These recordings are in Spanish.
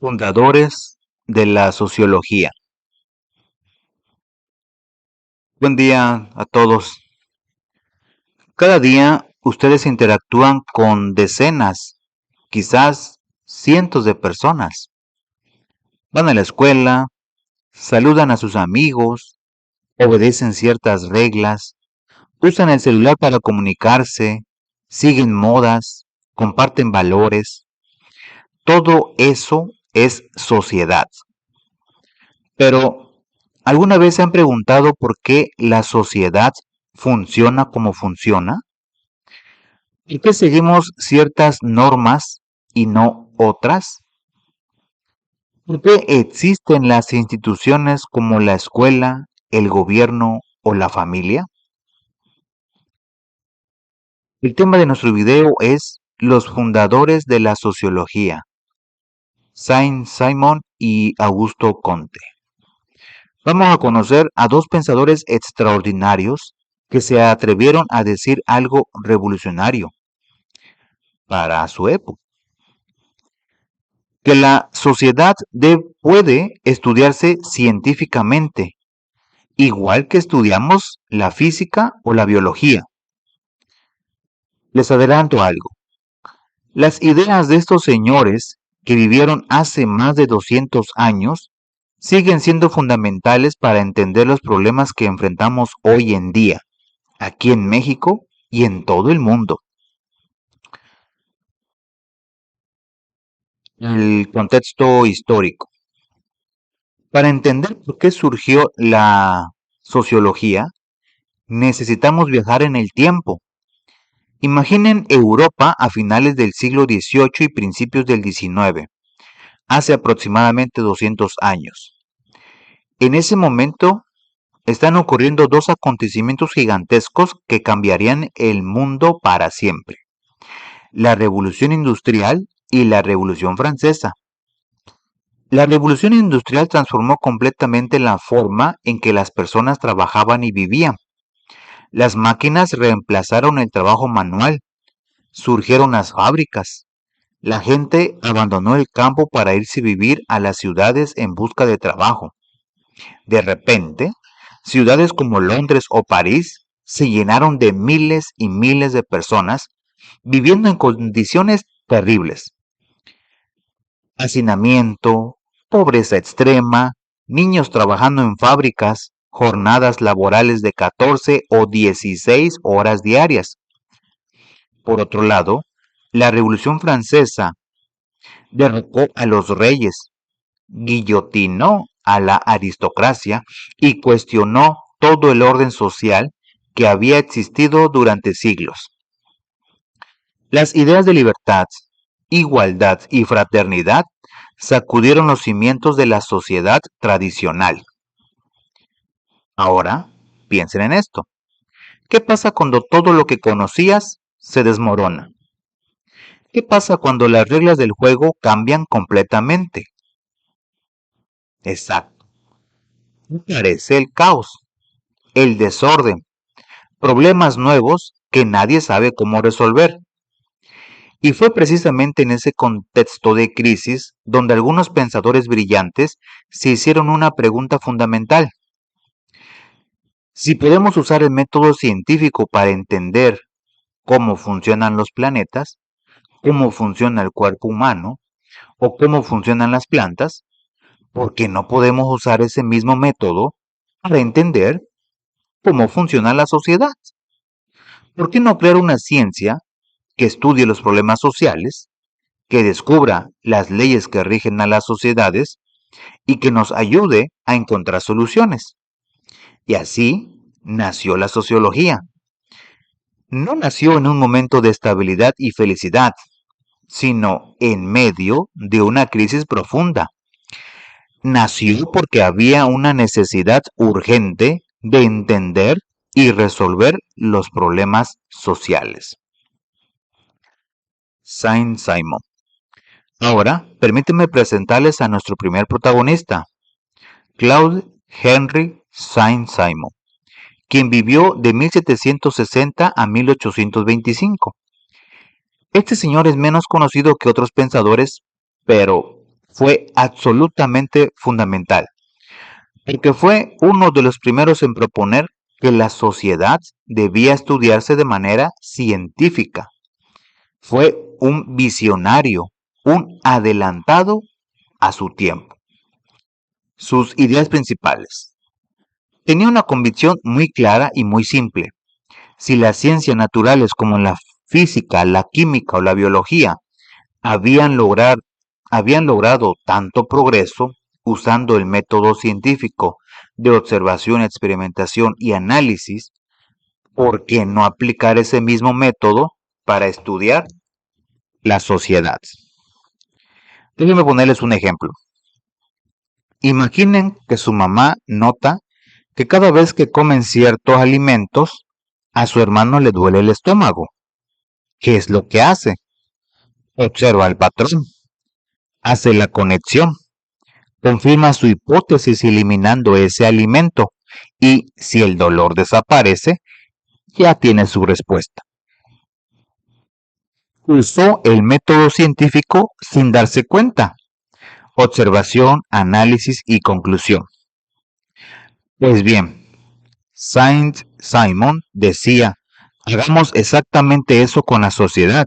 Fundadores de la sociología. Buen día a todos. Cada día ustedes interactúan con decenas, quizás cientos de personas. Van a la escuela, saludan a sus amigos, obedecen ciertas reglas, usan el celular para comunicarse, siguen modas, comparten valores. Todo eso es sociedad. Pero, ¿alguna vez se han preguntado por qué la sociedad funciona como funciona? ¿Por qué seguimos ciertas normas y no otras? ¿Por qué existen las instituciones como la escuela, el gobierno o la familia? El tema de nuestro video es los fundadores de la sociología, Saint-Simon y Augusto Comte. Vamos a conocer a dos pensadores extraordinarios que se atrevieron a decir algo revolucionario para su época. Que la sociedad puede estudiarse científicamente, igual que estudiamos la física o la biología. Les adelanto algo. Las ideas de estos señores que vivieron hace más de 200 años siguen siendo fundamentales para entender los problemas que enfrentamos hoy en día, aquí en México y en todo el mundo. El contexto histórico. Para entender por qué surgió la sociología, necesitamos viajar en el tiempo. Imaginen Europa a finales del siglo XVIII y principios del XIX, hace aproximadamente 200 años. En ese momento están ocurriendo dos acontecimientos gigantescos que cambiarían el mundo para siempre: la Revolución Industrial y la Revolución Francesa. La Revolución Industrial transformó completamente la forma en que las personas trabajaban y vivían. Las máquinas reemplazaron el trabajo manual, surgieron las fábricas. La gente abandonó el campo para irse a vivir a las ciudades en busca de trabajo. De repente, ciudades como Londres o París se llenaron de miles y miles de personas viviendo en condiciones terribles. Hacinamiento, pobreza extrema, niños trabajando en fábricas, jornadas laborales de 14 o 16 horas diarias. Por otro lado, la Revolución Francesa derrocó a los reyes, guillotinó a la aristocracia y cuestionó todo el orden social que había existido durante siglos. Las ideas de libertad, igualdad y fraternidad sacudieron los cimientos de la sociedad tradicional. Ahora, piensen en esto. ¿Qué pasa cuando todo lo que conocías se desmorona? ¿Qué pasa cuando las reglas del juego cambian completamente? Exacto. Aparece el caos, el desorden, problemas nuevos que nadie sabe cómo resolver. Y fue precisamente en ese contexto de crisis donde algunos pensadores brillantes se hicieron una pregunta fundamental. Si podemos usar el método científico para entender cómo funcionan los planetas, cómo funciona el cuerpo humano o cómo funcionan las plantas, ¿por qué no podemos usar ese mismo método para entender cómo funciona la sociedad? ¿Por qué no crear una ciencia que estudie los problemas sociales, que descubra las leyes que rigen a las sociedades y que nos ayude a encontrar soluciones? Y así nació la sociología. No nació en un momento de estabilidad y felicidad, sino en medio de una crisis profunda. Nació porque había una necesidad urgente de entender y resolver los problemas sociales. Saint-Simon. Ahora, permítanme presentarles a nuestro primer protagonista, Claude Henry Saint-Simon, quien vivió de 1760 a 1825. Este señor es menos conocido que otros pensadores, pero fue absolutamente fundamental, porque fue uno de los primeros en proponer que la sociedad debía estudiarse de manera científica. Fue un visionario, un adelantado a su tiempo. Sus ideas principales. Tenía una convicción muy clara y muy simple. Si las ciencias naturales como la física, la química o la biología habían logrado tanto progreso usando el método científico de observación, experimentación y análisis, ¿por qué no aplicar ese mismo método para estudiar la sociedad? Déjenme ponerles un ejemplo. Imaginen que su mamá nota que cada vez que comen ciertos alimentos, a su hermano le duele el estómago. ¿Qué es lo que hace? Observa el patrón, hace la conexión, confirma su hipótesis eliminando ese alimento y si el dolor desaparece, ya tiene su respuesta. Usó el método científico sin darse cuenta. Observación, análisis y conclusión. Pues bien, Saint-Simon decía, hagamos exactamente eso con la sociedad.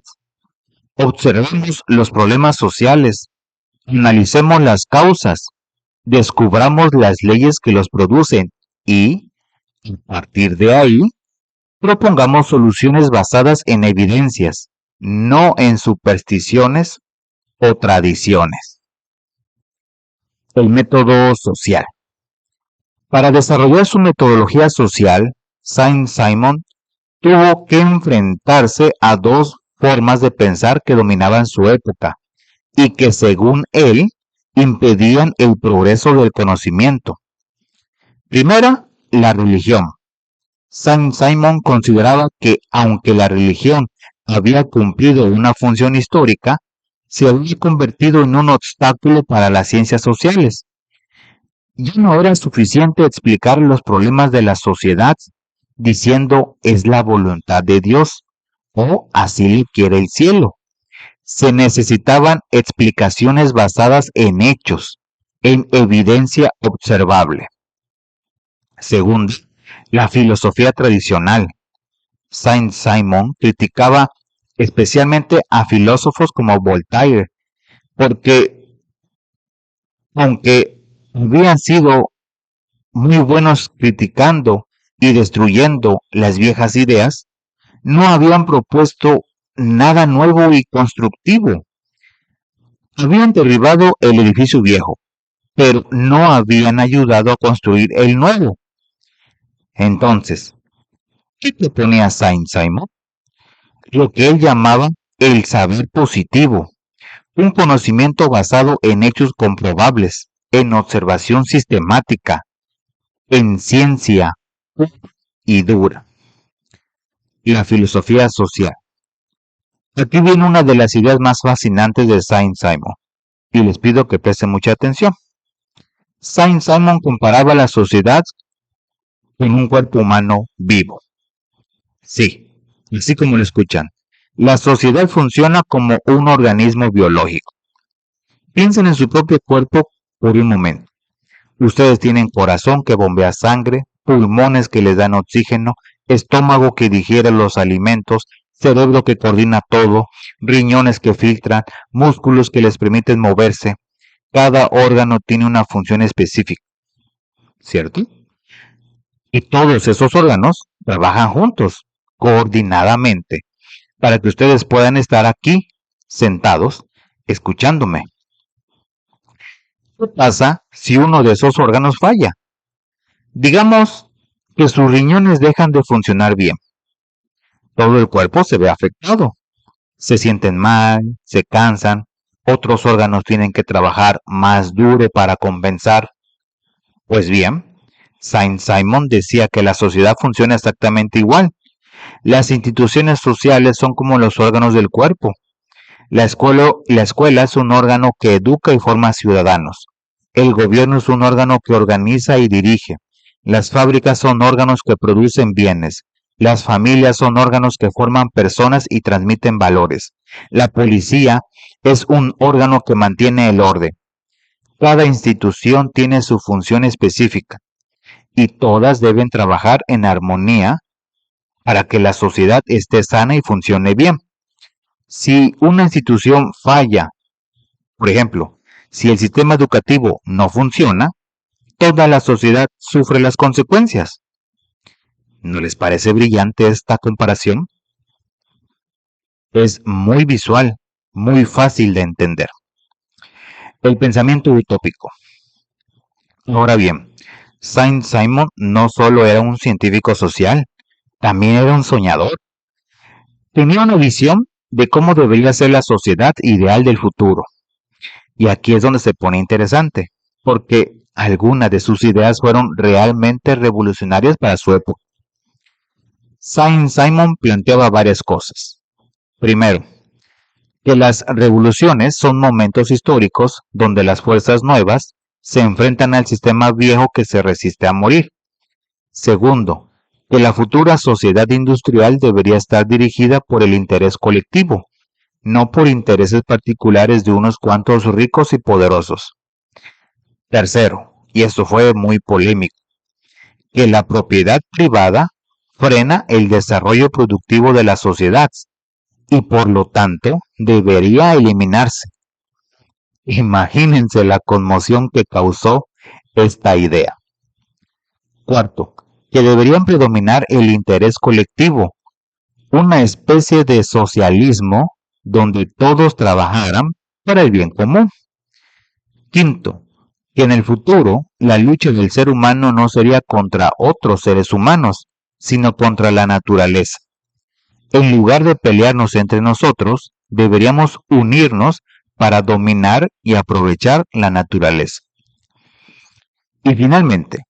Observemos los problemas sociales, analicemos las causas, descubramos las leyes que los producen y, a partir de ahí, propongamos soluciones basadas en evidencias, no en supersticiones o tradiciones. El método social. Para desarrollar su metodología social, Saint-Simon tuvo que enfrentarse a dos formas de pensar que dominaban su época y que, según él, impedían el progreso del conocimiento. Primera, la religión. Saint-Simon consideraba que, aunque la religión había cumplido una función histórica, se había convertido en un obstáculo para las ciencias sociales. Ya no era suficiente explicar los problemas de la sociedad diciendo es la voluntad de Dios o así lo quiere el cielo. Se necesitaban explicaciones basadas en hechos, en evidencia observable. Segunda, la filosofía tradicional. Saint-Simon criticaba especialmente a filósofos como Voltaire, porque aunque habían sido muy buenos criticando y destruyendo las viejas ideas, no habían propuesto nada nuevo y constructivo. Habían derribado el edificio viejo, pero no habían ayudado a construir el nuevo. Entonces, ¿qué proponía Saint-Simon? Lo que él llamaba el saber positivo, un conocimiento basado en hechos comprobables, en observación sistemática, en ciencia y dura. La filosofía social. Aquí viene una de las ideas más fascinantes de Saint-Simon, y les pido que presten mucha atención. Saint-Simon comparaba la sociedad con un cuerpo humano vivo. Sí, así como lo escuchan, la sociedad funciona como un organismo biológico. Piensen en su propio cuerpo por un momento. Ustedes tienen corazón que bombea sangre, pulmones que les dan oxígeno, estómago que digiere los alimentos, cerebro que coordina todo, riñones que filtran, músculos que les permiten moverse. Cada órgano tiene una función específica, ¿cierto? Y todos esos órganos trabajan juntos, coordinadamente, para que ustedes puedan estar aquí, sentados, escuchándome. ¿Qué pasa si uno de esos órganos falla? Digamos que sus riñones dejan de funcionar bien. Todo el cuerpo se ve afectado. Se sienten mal, se cansan, otros órganos tienen que trabajar más duro para compensar. Pues bien, Saint-Simon decía que la sociedad funciona exactamente igual. Las instituciones sociales son como los órganos del cuerpo. La escuela es un órgano que educa y forma ciudadanos. El gobierno es un órgano que organiza y dirige. Las fábricas son órganos que producen bienes. Las familias son órganos que forman personas y transmiten valores. La policía es un órgano que mantiene el orden. Cada institución tiene su función específica y todas deben trabajar en armonía para que la sociedad esté sana y funcione bien. Si una institución falla, por ejemplo, si el sistema educativo no funciona, toda la sociedad sufre las consecuencias. ¿No les parece brillante esta comparación? Es muy visual, muy fácil de entender. El pensamiento utópico. Ahora bien, Saint-Simon no solo era un científico social, también era un soñador. Tenía una visión de cómo debería ser la sociedad ideal del futuro. Y aquí es donde se pone interesante, porque algunas de sus ideas fueron realmente revolucionarias para su época. Saint-Simon planteaba varias cosas. Primero, que las revoluciones son momentos históricos donde las fuerzas nuevas se enfrentan al sistema viejo que se resiste a morir. Segundo, que la futura sociedad industrial debería estar dirigida por el interés colectivo, no por intereses particulares de unos cuantos ricos y poderosos. Tercero, y esto fue muy polémico, que la propiedad privada frena el desarrollo productivo de la sociedad y por lo tanto debería eliminarse. Imagínense la conmoción que causó esta idea. Cuarto, que deberían predominar el interés colectivo, una especie de socialismo donde todos trabajaran para el bien común. Quinto, que en el futuro la lucha del ser humano no sería contra otros seres humanos, sino contra la naturaleza. En lugar de pelearnos entre nosotros, deberíamos unirnos para dominar y aprovechar la naturaleza. Y finalmente,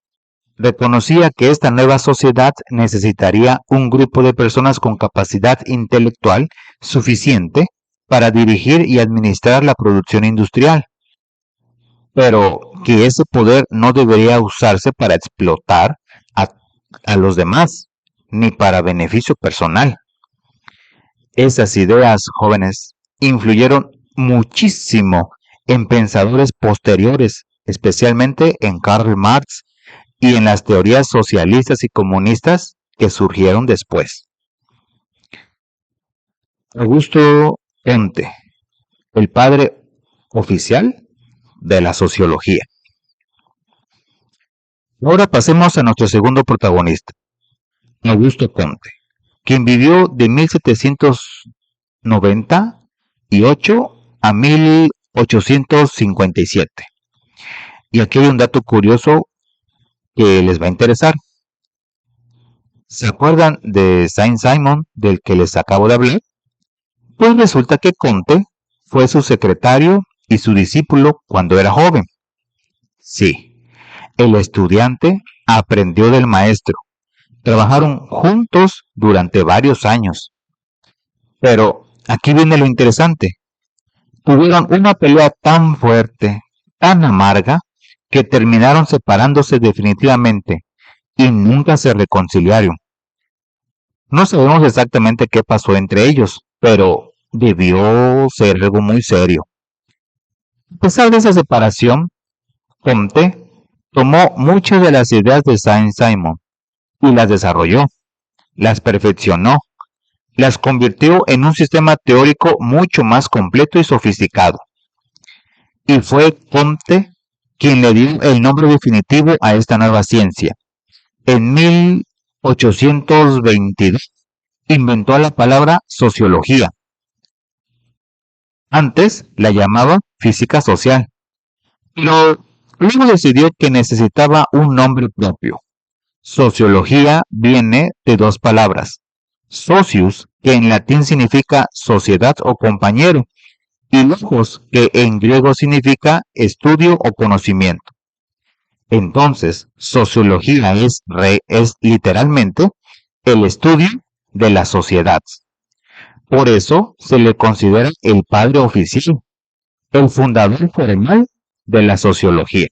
reconocía que esta nueva sociedad necesitaría un grupo de personas con capacidad intelectual suficiente para dirigir y administrar la producción industrial, pero que ese poder no debería usarse para explotar a los demás, ni para beneficio personal. Esas ideas, jóvenes, influyeron muchísimo en pensadores posteriores, especialmente en Karl Marx y en las teorías socialistas y comunistas que surgieron después. Augusto Comte, el padre oficial de la sociología. Ahora pasemos a nuestro segundo protagonista, Augusto Comte, quien vivió de 1798 a 1857. Y aquí hay un dato curioso que les va a interesar. ¿Se acuerdan de Saint-Simon del que les acabo de hablar? Pues resulta que Comte fue su secretario y su discípulo cuando era joven. Sí, el estudiante aprendió del maestro. Trabajaron juntos durante varios años. Pero aquí viene lo interesante. Tuvieron una pelea tan fuerte, tan amarga, que terminaron separándose definitivamente y nunca se reconciliaron. No sabemos exactamente qué pasó entre ellos, pero debió ser algo muy serio. A pesar de esa separación, Comte tomó muchas de las ideas de Saint-Simon y las desarrolló, las perfeccionó, las convirtió en un sistema teórico mucho más completo y sofisticado. Y fue Comte quien le dio el nombre definitivo a esta nueva ciencia. En 1822 inventó la palabra sociología. Antes la llamaba física social, pero luego decidió que necesitaba un nombre propio. Sociología viene de dos palabras, socius, que en latín significa sociedad o compañero, y logos, que en griego significa estudio o conocimiento. Entonces, sociología es literalmente el estudio de la sociedad. Por eso se le considera el padre oficial, el fundador formal de la sociología.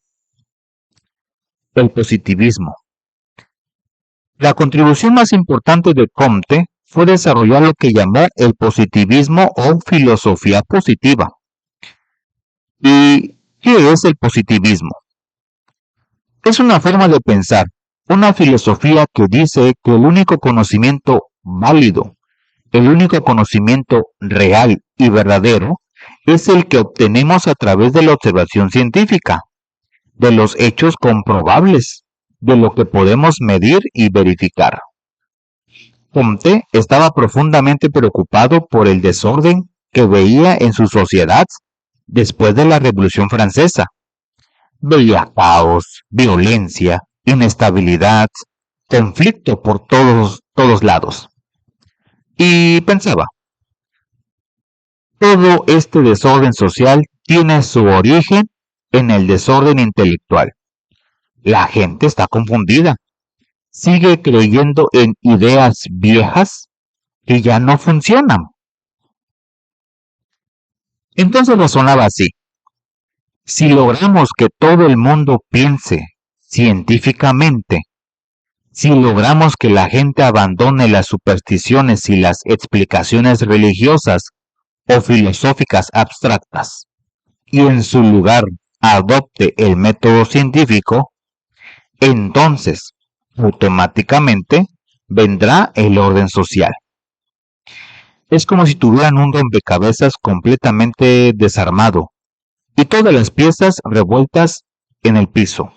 El positivismo. La contribución más importante de Comte fue desarrollar lo que llamó el positivismo o filosofía positiva. Y ¿Qué es el positivismo? Es una forma de pensar, una filosofía que dice que el único conocimiento válido, el único conocimiento real y verdadero es el que obtenemos a través de la observación científica, de los hechos comprobables, de lo que podemos medir y verificar. Comte estaba profundamente preocupado por el desorden que veía en su sociedad después de la Revolución Francesa. Veía caos, violencia, inestabilidad, conflicto por todos lados. Y pensaba, todo este desorden social tiene su origen en el desorden intelectual. La gente está confundida. Sigue creyendo en ideas viejas que ya no funcionan. Entonces razonaba así. Si logramos que todo el mundo piense científicamente, si logramos que la gente abandone las supersticiones y las explicaciones religiosas o filosóficas abstractas, y en su lugar adopte el método científico, entonces automáticamente vendrá el orden social. Es como si tuvieran un rompecabezas completamente desarmado y todas las piezas revueltas en el piso.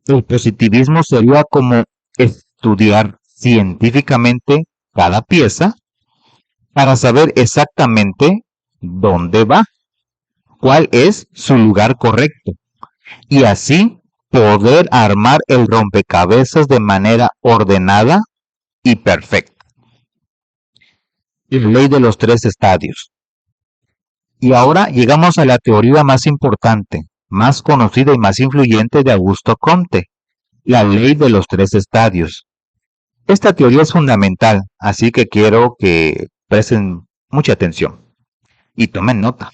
El positivismo sería como estudiar científicamente cada pieza para saber exactamente dónde va, cuál es su lugar correcto, y así poder armar el rompecabezas de manera ordenada y perfecta. La ley de los 3 estadios. Y ahora llegamos a la teoría más importante, más conocida y más influyente de Augusto Comte, la ley de los 3 estadios. Esta teoría es fundamental, así que quiero que presten mucha atención y tomen nota.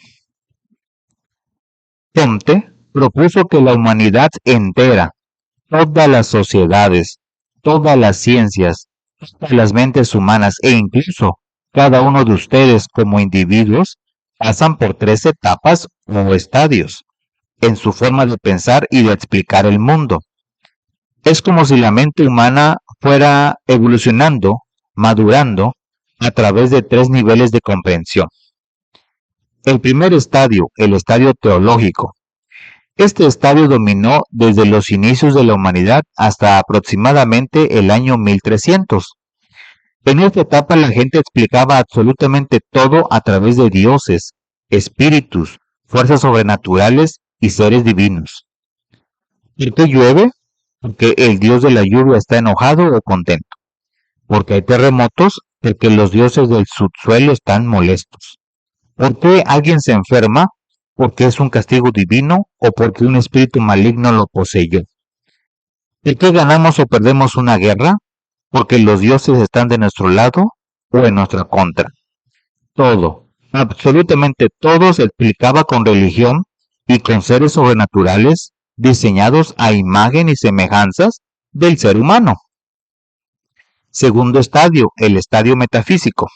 Comte propuso que la humanidad entera, todas las sociedades, todas las ciencias, todas las mentes humanas e incluso cada uno de ustedes como individuos pasan por 3 etapas o estadios en su forma de pensar y de explicar el mundo. Es como si la mente humana fuera evolucionando, madurando a través de 3 niveles de comprensión. El primer estadio, el estadio teológico. Este estadio dominó desde los inicios de la humanidad hasta aproximadamente el año 1300. En esta etapa la gente explicaba absolutamente todo a través de dioses, espíritus, fuerzas sobrenaturales y seres divinos. ¿Por qué llueve? Porque el dios de la lluvia está enojado o contento. Porque hay terremotos, porque los dioses del subsuelo están molestos. ¿Por qué alguien se enferma? Porque es un castigo divino o porque un espíritu maligno lo poseyó. ¿Por qué ganamos o perdemos una guerra? Porque los dioses están de nuestro lado o en nuestra contra. Todo, absolutamente todo se explicaba con religión y con seres sobrenaturales diseñados a imagen y semejanzas del ser humano. Segundo estadio, el estadio metafísico.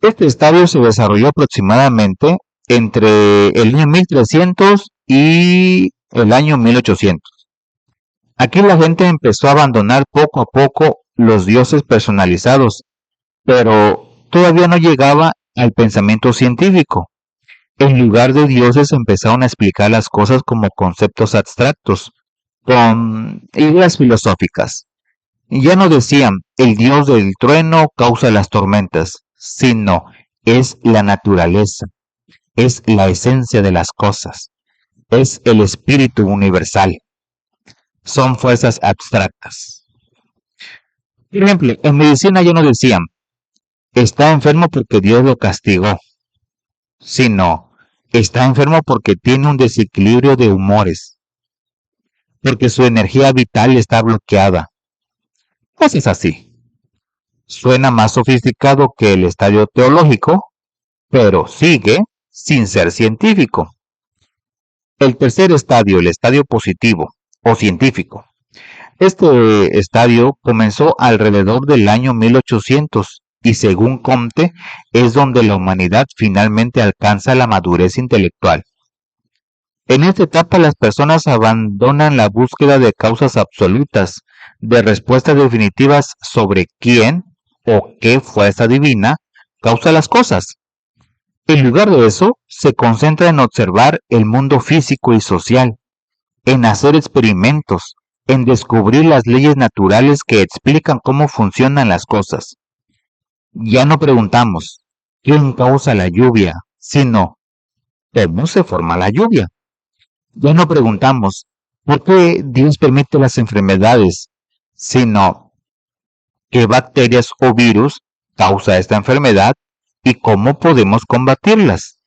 Este estadio se desarrolló aproximadamente entre el año 1300 y el año 1800. Aquí la gente empezó a abandonar poco a poco los dioses personalizados, pero todavía no llegaba al pensamiento científico. En lugar de dioses empezaron a explicar las cosas como conceptos abstractos, con ideas filosóficas. Y ya no decían, el dios del trueno causa las tormentas, sino es la naturaleza, es la esencia de las cosas, es el espíritu universal. Son fuerzas abstractas. Por ejemplo, en medicina ya no decían, está enfermo porque Dios lo castigó, sino está enfermo porque tiene un desequilibrio de humores, porque su energía vital está bloqueada. Pues es así. Suena más sofisticado que el estadio teológico, pero sigue sin ser científico. El tercer estadio, el estadio positivo o científico. Este estadio comenzó alrededor del año 1800 y según Comte es donde la humanidad finalmente alcanza la madurez intelectual. En esta etapa las personas abandonan la búsqueda de causas absolutas, de respuestas definitivas sobre quién o qué fuerza divina causa las cosas. En lugar de eso, se concentra en observar el mundo físico y social, en hacer experimentos, en descubrir las leyes naturales que explican cómo funcionan las cosas. Ya no preguntamos quién causa la lluvia, sino cómo se forma la lluvia. Ya no preguntamos por qué Dios permite las enfermedades, sino qué bacterias o virus causa esta enfermedad y cómo podemos combatirlas.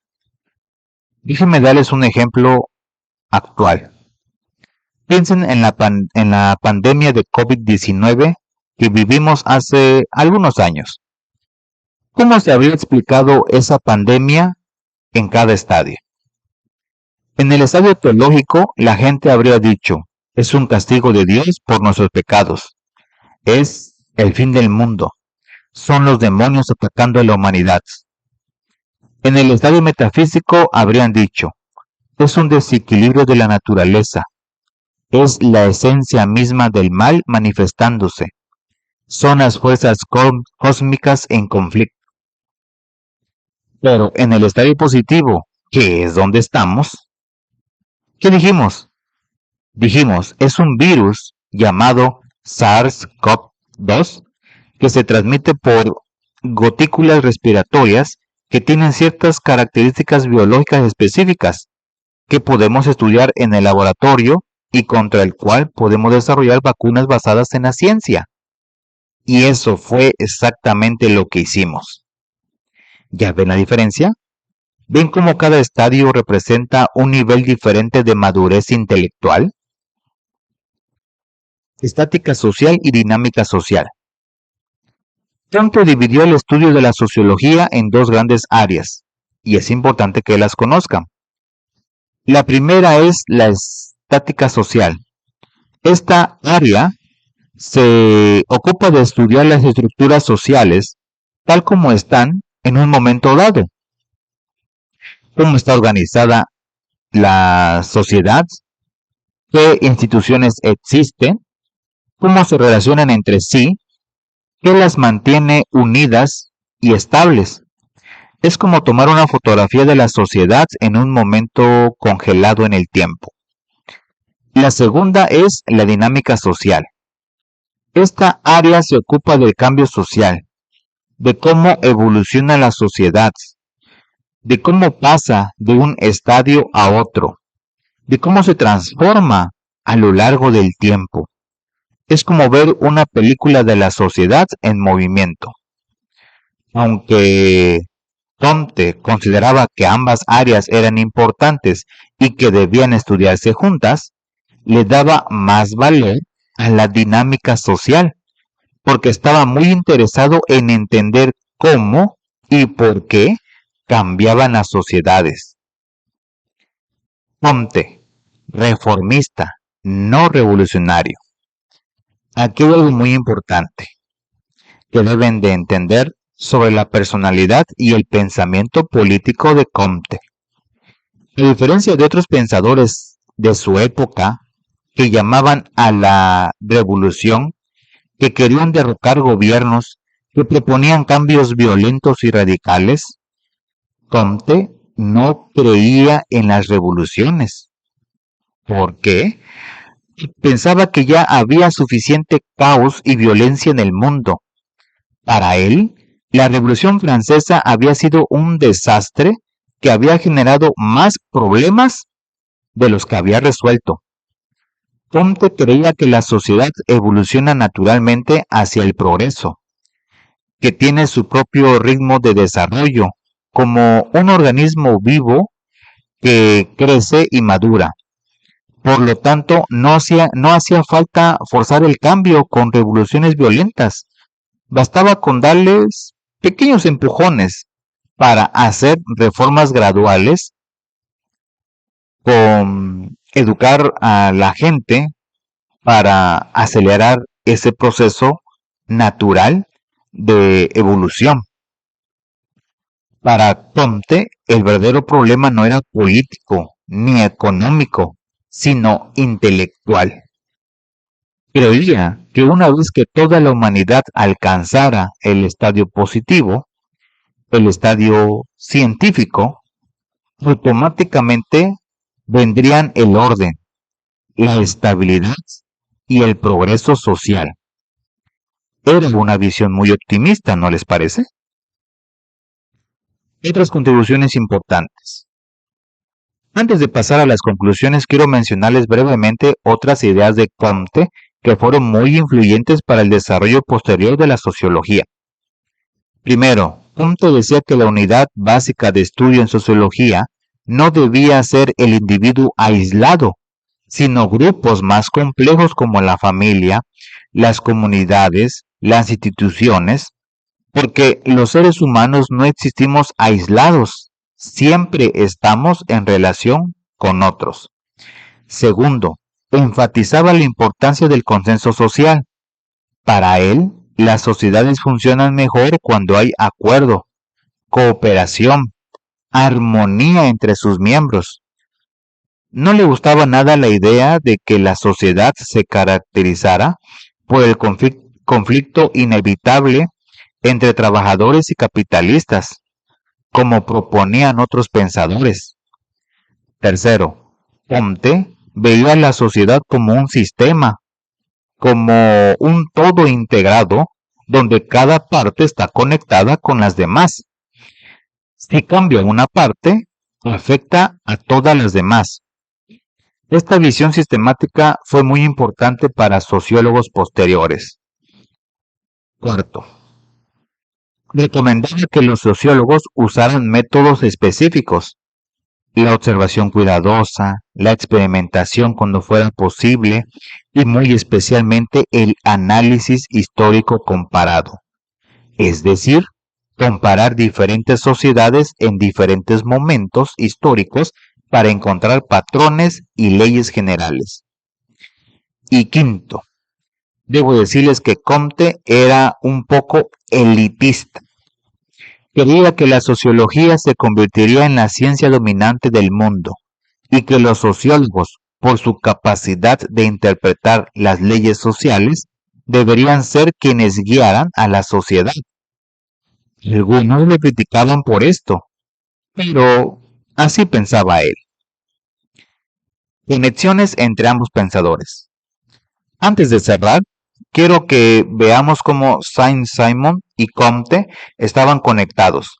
Déjenme darles un ejemplo actual. Piensen en la pandemia de COVID-19 que vivimos hace algunos años. ¿Cómo se habría explicado esa pandemia en cada estadio? En el estadio teológico, la gente habría dicho, es un castigo de Dios por nuestros pecados. Es el fin del mundo. Son los demonios atacando a la humanidad. En el estadio metafísico habrían dicho, es un desequilibrio de la naturaleza. Es la esencia misma del mal manifestándose. Son las fuerzas cósmicas en conflicto. Pero en el estadio positivo, que es donde estamos, ¿qué dijimos? Dijimos, es un virus llamado SARS-CoV-2 que se transmite por gotículas respiratorias que tienen ciertas características biológicas específicas que podemos estudiar en el laboratorio y contra el cual podemos desarrollar vacunas basadas en la ciencia. Y eso fue exactamente lo que hicimos. ¿Ya ven la diferencia? ¿Ven cómo cada estadio representa un nivel diferente de madurez intelectual? Estática social y dinámica social. Comte dividió el estudio de la sociología en dos grandes áreas, y es importante que las conozcan. La primera es la estática social. Esta área se ocupa de estudiar las estructuras sociales tal como están en un momento dado. Cómo está organizada la sociedad, qué instituciones existen, cómo se relacionan entre sí, qué las mantiene unidas y estables. Es como tomar una fotografía de la sociedad en un momento congelado en el tiempo. La segunda es la dinámica social. Esta área se ocupa del cambio social, de cómo evoluciona la sociedad, de cómo pasa de un estadio a otro, de cómo se transforma a lo largo del tiempo. Es como ver una película de la sociedad en movimiento. Aunque Comte consideraba que ambas áreas eran importantes y que debían estudiarse juntas, le daba más valor a la dinámica social, porque estaba muy interesado en entender cómo y por qué cambiaban las sociedades. Comte, reformista, no revolucionario. Aquí hay algo muy importante que deben de entender sobre la personalidad y el pensamiento político de Comte. A diferencia de otros pensadores de su época que llamaban a la revolución, que querían derrocar gobiernos que proponían cambios violentos y radicales, Comte no creía en las revoluciones. ¿Por qué? Pensaba que ya había suficiente caos y violencia en el mundo. Para él, la Revolución Francesa había sido un desastre que había generado más problemas de los que había resuelto. Comte creía que la sociedad evoluciona naturalmente hacia el progreso, que tiene su propio ritmo de desarrollo, como un organismo vivo que crece y madura. Por lo tanto, no hacía falta forzar el cambio con revoluciones violentas. Bastaba con darles pequeños empujones para hacer reformas graduales, con educar a la gente para acelerar ese proceso natural de evolución. Para Comte, el verdadero problema no era político, ni económico, sino intelectual. Creía que una vez que toda la humanidad alcanzara el estadio positivo, el estadio científico, automáticamente vendrían el orden, la estabilidad y el progreso social. Era una visión muy optimista, ¿no les parece? Otras contribuciones importantes. Antes de pasar a las conclusiones, quiero mencionarles brevemente otras ideas de Comte que fueron muy influyentes para el desarrollo posterior de la sociología. Primero, Comte decía que la unidad básica de estudio en sociología no debía ser el individuo aislado, sino grupos más complejos como la familia, las comunidades, las instituciones, porque los seres humanos no existimos aislados, siempre estamos en relación con otros. Segundo, enfatizaba la importancia del consenso social. Para él, las sociedades funcionan mejor cuando hay acuerdo, cooperación, armonía entre sus miembros. No le gustaba nada la idea de que la sociedad se caracterizara por el conflicto inevitable entre trabajadores y capitalistas, como proponían otros pensadores. Tercero, Comte veía la sociedad como un sistema, como un todo integrado, donde cada parte está conectada con las demás. Si cambia una parte, afecta a todas las demás. Esta visión sistemática fue muy importante para sociólogos posteriores. Cuarto, recomendaba que los sociólogos usaran métodos específicos, la observación cuidadosa, la experimentación cuando fuera posible y muy especialmente el análisis histórico comparado, es decir, comparar diferentes sociedades en diferentes momentos históricos para encontrar patrones y leyes generales. Y quinto, debo decirles que Comte era un poco elitista. Quería que la sociología se convertiría en la ciencia dominante del mundo y que los sociólogos, por su capacidad de interpretar las leyes sociales, deberían ser quienes guiaran a la sociedad. Algunos le criticaban por esto, pero así pensaba él. Conexiones entre ambos pensadores. Antes de cerrar, quiero que veamos cómo Saint-Simon y Comte estaban conectados.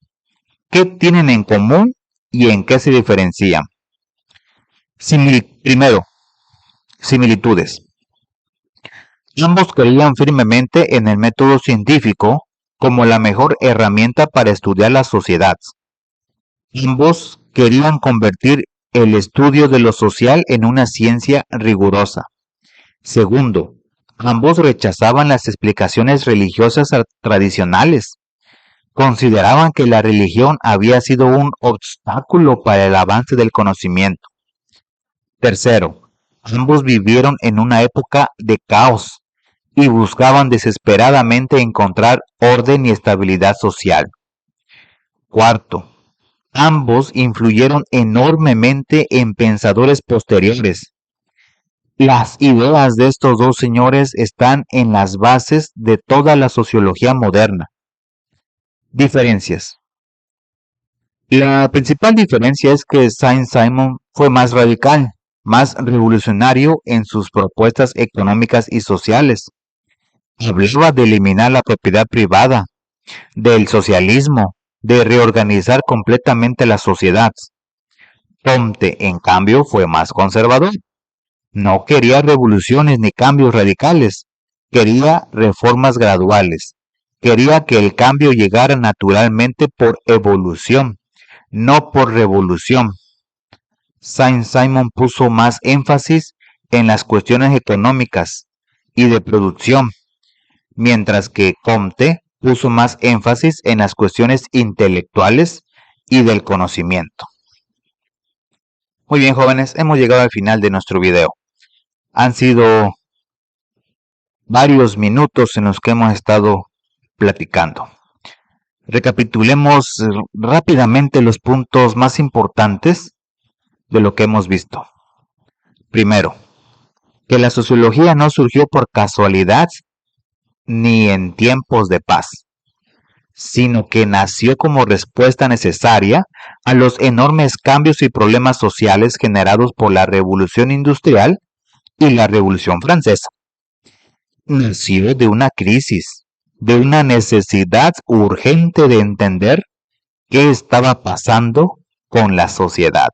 ¿Qué tienen en común y en qué se diferencian? Primero, similitudes. Ambos creían firmemente en el método científico como la mejor herramienta para estudiar la sociedad. Ambos querían convertir el estudio de lo social en una ciencia rigurosa. Segundo, ambos rechazaban las explicaciones religiosas tradicionales. Consideraban que la religión había sido un obstáculo para el avance del conocimiento. Tercero, ambos vivieron en una época de caos y buscaban desesperadamente encontrar orden y estabilidad social. Cuarto, ambos influyeron enormemente en pensadores posteriores. Las ideas de estos dos señores están en las bases de toda la sociología moderna. Diferencias. La principal diferencia es que Saint-Simon fue más radical, más revolucionario en sus propuestas económicas y sociales. Hablaba de eliminar la propiedad privada, del socialismo, de reorganizar completamente la sociedad. Comte, en cambio, fue más conservador. No quería revoluciones ni cambios radicales, quería reformas graduales. Quería que el cambio llegara naturalmente por evolución, no por revolución. Saint-Simon puso más énfasis en las cuestiones económicas y de producción, mientras que Comte puso más énfasis en las cuestiones intelectuales y del conocimiento. Muy bien, jóvenes, hemos llegado al final de nuestro video. Han sido varios minutos en los que hemos estado platicando. Recapitulemos rápidamente los puntos más importantes de lo que hemos visto. Primero, que la sociología no surgió por casualidad ni en tiempos de paz, sino que nació como respuesta necesaria a los enormes cambios y problemas sociales generados por la Revolución Industrial y la Revolución Francesa. Nació de una crisis, de una necesidad urgente de entender qué estaba pasando con la sociedad.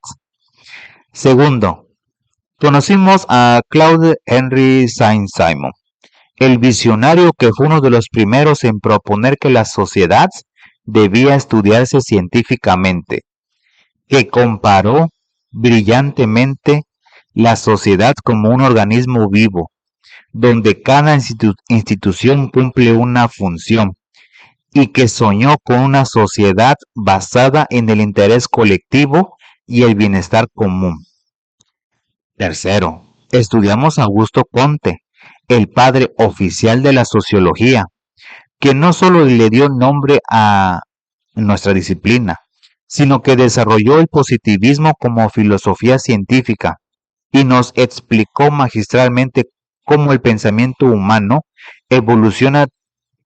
Segundo, conocimos a Claude Henry Saint-Simon, el visionario que fue uno de los primeros en proponer que la sociedad debía estudiarse científicamente, que comparó brillantemente la sociedad como un organismo vivo, donde cada institución cumple una función, y que soñó con una sociedad basada en el interés colectivo y el bienestar común. Tercero, estudiamos a Augusto Comte, el padre oficial de la sociología, que no solo le dio nombre a nuestra disciplina, sino que desarrolló el positivismo como filosofía científica y nos explicó magistralmente cómo el pensamiento humano evoluciona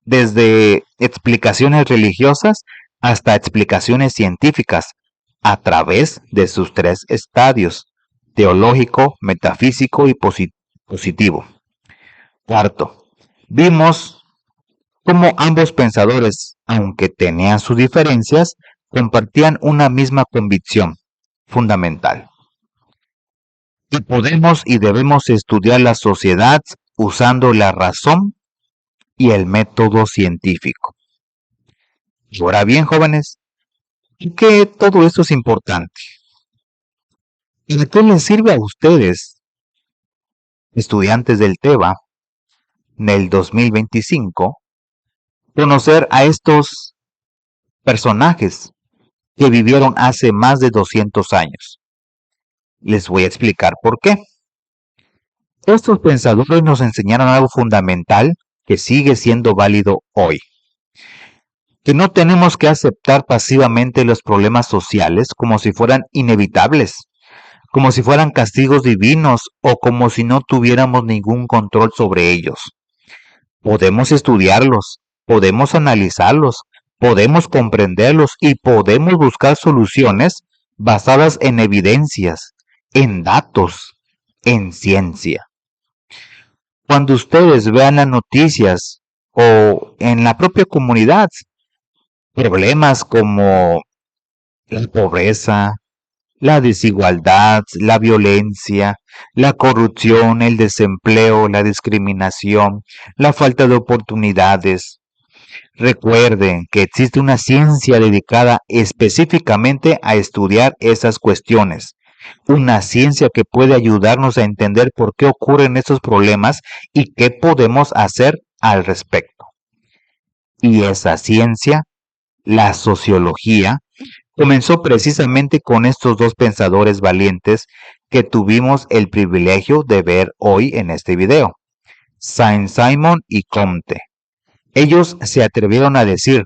desde explicaciones religiosas hasta explicaciones científicas a través de sus tres estadios: teológico, metafísico y positivo. Cuarto, vimos cómo ambos pensadores, aunque tenían sus diferencias, compartían una misma convicción fundamental: que podemos y debemos estudiar la sociedad usando la razón y el método científico. Y ahora bien, jóvenes, ¿por qué todo esto es importante? ¿Para qué les sirve a ustedes, estudiantes del TEBA, en el 2025, conocer a estos personajes que vivieron hace más de 200 años? Les voy a explicar por qué. Estos pensadores nos enseñaron algo fundamental que sigue siendo válido hoy: que no tenemos que aceptar pasivamente los problemas sociales como si fueran inevitables, como si fueran castigos divinos o como si no tuviéramos ningún control sobre ellos. Podemos estudiarlos, podemos analizarlos, podemos comprenderlos y podemos buscar soluciones basadas en evidencias, en datos, en ciencia. Cuando ustedes vean las noticias o en la propia comunidad problemas como la pobreza, la desigualdad, la violencia, la corrupción, el desempleo, la discriminación, la falta de oportunidades, recuerden que existe una ciencia dedicada específicamente a estudiar esas cuestiones. Una ciencia que puede ayudarnos a entender por qué ocurren estos problemas y qué podemos hacer al respecto. Y esa ciencia, la sociología, comenzó precisamente con estos dos pensadores valientes que tuvimos el privilegio de ver hoy en este video: Saint-Simon y Comte. Ellos se atrevieron a decir: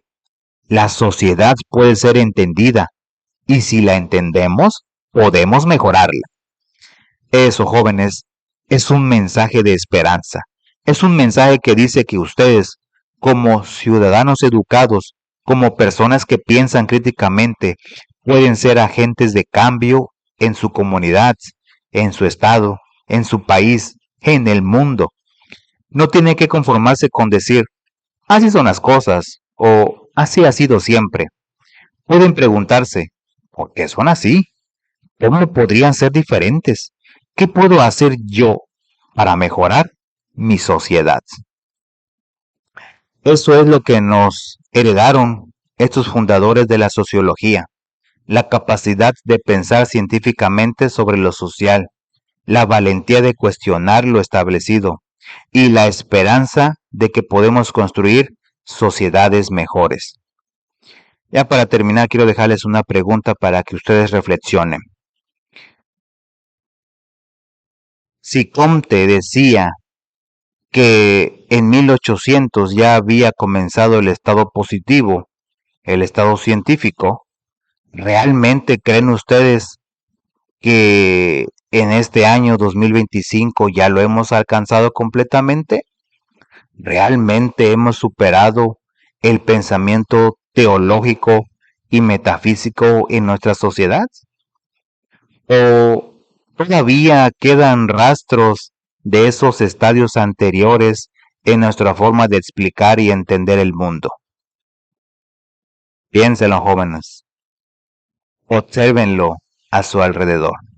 la sociedad puede ser entendida, y si la entendemos, podemos mejorarla. Eso, jóvenes, es un mensaje de esperanza. Es un mensaje que dice que ustedes, como ciudadanos educados, como personas que piensan críticamente, pueden ser agentes de cambio en su comunidad, en su estado, en su país, en el mundo. No tienen que conformarse con decir: así son las cosas o así ha sido siempre. Pueden preguntarse: ¿por qué son así? ¿Cómo podrían ser diferentes? ¿Qué puedo hacer yo para mejorar mi sociedad? Eso es lo que nos heredaron estos fundadores de la sociología: la capacidad de pensar científicamente sobre lo social, la valentía de cuestionar lo establecido y la esperanza de que podemos construir sociedades mejores. Ya para terminar, quiero dejarles una pregunta para que ustedes reflexionen. Si Comte decía que en 1800 ya había comenzado el estado positivo, el estado científico, ¿realmente creen ustedes que en este año 2025 ya lo hemos alcanzado completamente? ¿Realmente hemos superado el pensamiento teológico y metafísico en nuestra sociedad? ¿O todavía quedan rastros de esos estadios anteriores en nuestra forma de explicar y entender el mundo? Piénsenlo, jóvenes. Obsérvenlo a su alrededor.